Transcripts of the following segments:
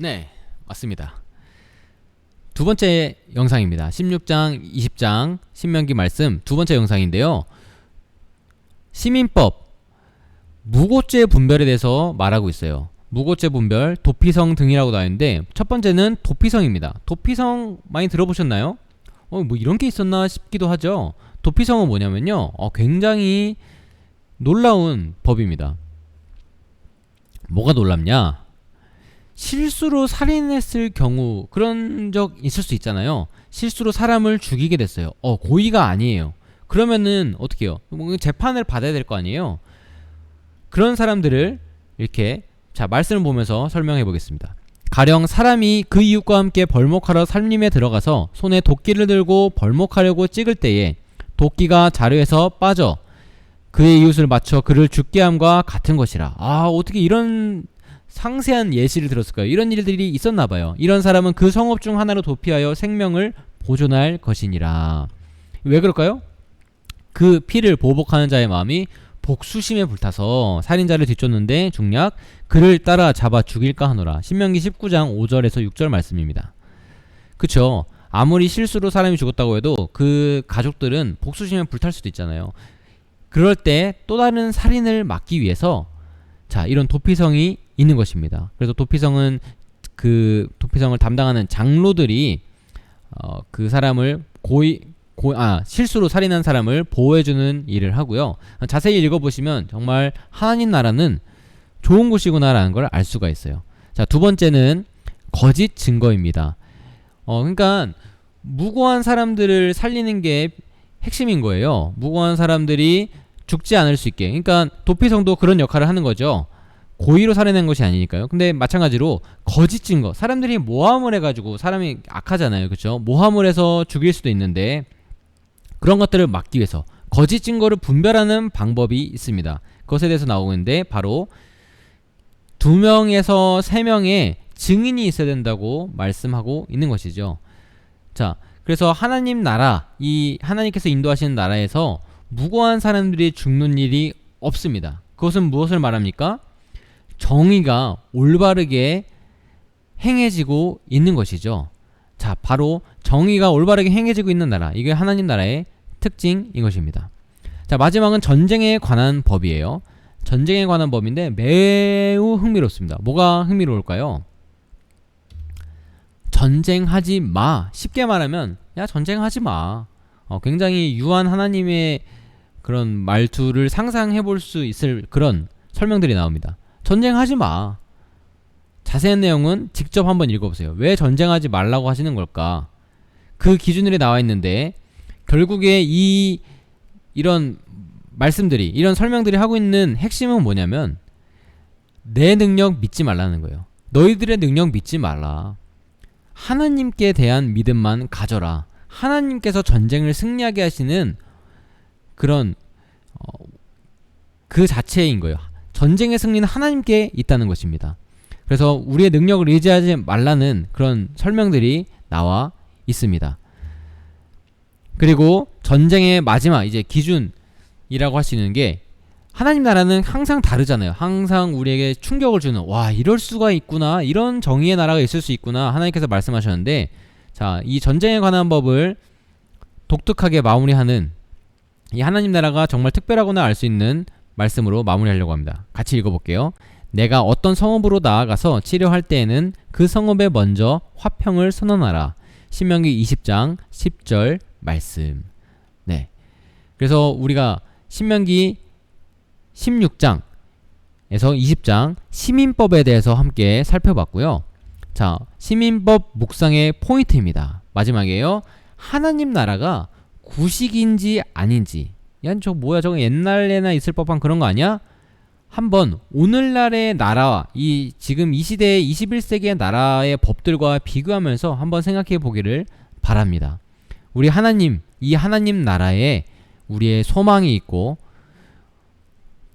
네, 맞습니다. 두 번째 영상입니다. 16장, 20장 신명기 말씀 두 번째 영상인데요. 시민법, 무고죄 분별에 대해서 말하고 있어요. 무고죄 분별, 도피성 등이라고 나와 있는데 첫 번째는 도피성입니다. 도피성 많이 들어보셨나요? 뭐 이런 게 있었나 싶기도 하죠. 도피성은 뭐냐면요. 굉장히 놀라운 법입니다. 뭐가 놀랍냐? 실수로 살인했을 경우 그런 적 있을 수 있잖아요. 실수로 사람을 죽이게 됐어요. 고의가 아니에요. 그러면은 어떻게 해요? 재판을 받아야 될 거 아니에요. 그런 사람들을 이렇게 말씀을 보면서 설명해 보겠습니다. 가령 사람이 그 이웃과 함께 벌목하러 산림에 들어가서 손에 도끼를 들고 벌목하려고 찍을 때에 도끼가 자루에서 빠져 그의 이웃을 맞춰 그를 죽게 함과 같은 것이라. 어떻게 이런 상세한 예시를 들었을까요? 이런 일들이 있었나봐요. 이런 사람은 그 성읍 중 하나로 도피하여 생명을 보존할 것이니라. 왜 그럴까요? 그 피를 보복하는 자의 마음이 복수심에 불타서 살인자를 뒤쫓는데 중략 그를 따라 잡아 죽일까 하노라. 신명기 19장 5절에서 6절 말씀입니다. 그쵸? 아무리 실수로 사람이 죽었다고 해도 그 가족들은 복수심에 불탈 수도 있잖아요. 그럴 때 또 다른 살인을 막기 위해서 이런 도피성이 있는 것입니다. 그래서 도피성은 그 도피성을 담당하는 장로들이 그 사람을 실수로 살인한 사람을 보호해주는 일을 하고요. 자세히 읽어보시면 정말 하나님 나라는 좋은 곳이구나라는 걸 알 수가 있어요. 두 번째는 거짓 증거입니다. 그러니까 무고한 사람들을 살리는 게 핵심인 거예요. 무고한 사람들이 죽지 않을 수 있게. 그러니까 도피성도 그런 역할을 하는 거죠. 고의로 살해낸 것이 아니니까요. 근데 마찬가지로 거짓 증거, 사람들이 모함을 해가지고, 사람이 악하잖아요, 그렇죠? 모함을 해서 죽일 수도 있는데 그런 것들을 막기 위해서 거짓 증거를 분별하는 방법이 있습니다. 그것에 대해서 나오고 있는데 바로 2명에서 3명의 증인이 있어야 된다고 말씀하고 있는 것이죠. 그래서 하나님 나라, 이 하나님께서 인도하시는 나라에서 무고한 사람들이 죽는 일이 없습니다. 그것은 무엇을 말합니까? 정의가 올바르게 행해지고 있는 것이죠. 바로 정의가 올바르게 행해지고 있는 나라, 이게 하나님 나라의 특징인 것입니다. 마지막은 전쟁에 관한 법이에요. 전쟁에 관한 법인데 매우 흥미롭습니다. 뭐가 흥미로울까요? 전쟁하지 마. 쉽게 말하면 야, 전쟁하지 마. 굉장히 유한 하나님의 그런 말투를 상상해 볼 수 있을 그런 설명들이 나옵니다. 전쟁하지 마. 자세한 내용은 직접 한번 읽어보세요. 왜 전쟁하지 말라고 하시는 걸까? 그 기준들이 나와 있는데 결국에 이런 말씀들이, 이런 설명들이 하고 있는 핵심은 뭐냐면 내 능력 믿지 말라는 거예요. 너희들의 능력 믿지 말라. 하나님께 대한 믿음만 가져라. 하나님께서 전쟁을 승리하게 하시는 그런 그 자체인 거예요. 전쟁의 승리는 하나님께 있다는 것입니다. 그래서 우리의 능력을 의지하지 말라는 그런 설명들이 나와 있습니다. 그리고 전쟁의 마지막 이제 기준이라고 할 수 있는 게 하나님 나라는 항상 다르잖아요. 항상 우리에게 충격을 주는, 와, 이럴 수가 있구나, 이런 정의의 나라가 있을 수 있구나 하나님께서 말씀하셨는데, 이 전쟁에 관한 법을 독특하게 마무리하는 이 하나님 나라가 정말 특별하구나 알 수 있는 말씀으로 마무리하려고 합니다. 같이 읽어볼게요. 내가 어떤 성읍으로 나아가서 치료할 때에는 그 성읍에 먼저 화평을 선언하라. 신명기 20장 10절 말씀. 네. 그래서 우리가 신명기 16장에서 20장 시민법에 대해서 함께 살펴봤고요. 시민법 묵상의 포인트입니다. 마지막이에요. 하나님 나라가 구식인지 아닌지. 야, 저 뭐야, 저거 옛날에나 있을 법한 그런 거 아니야? 한번 오늘날의 나라와 지금 이 시대의 21세기의 나라의 법들과 비교하면서 한번 생각해 보기를 바랍니다. 우리 하나님, 이 하나님 나라에 우리의 소망이 있고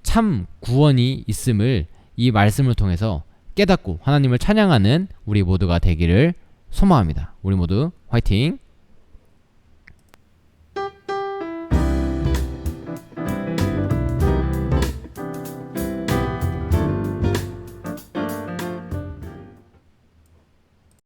참 구원이 있음을 이 말씀을 통해서 깨닫고 하나님을 찬양하는 우리 모두가 되기를 소망합니다. 우리 모두 화이팅!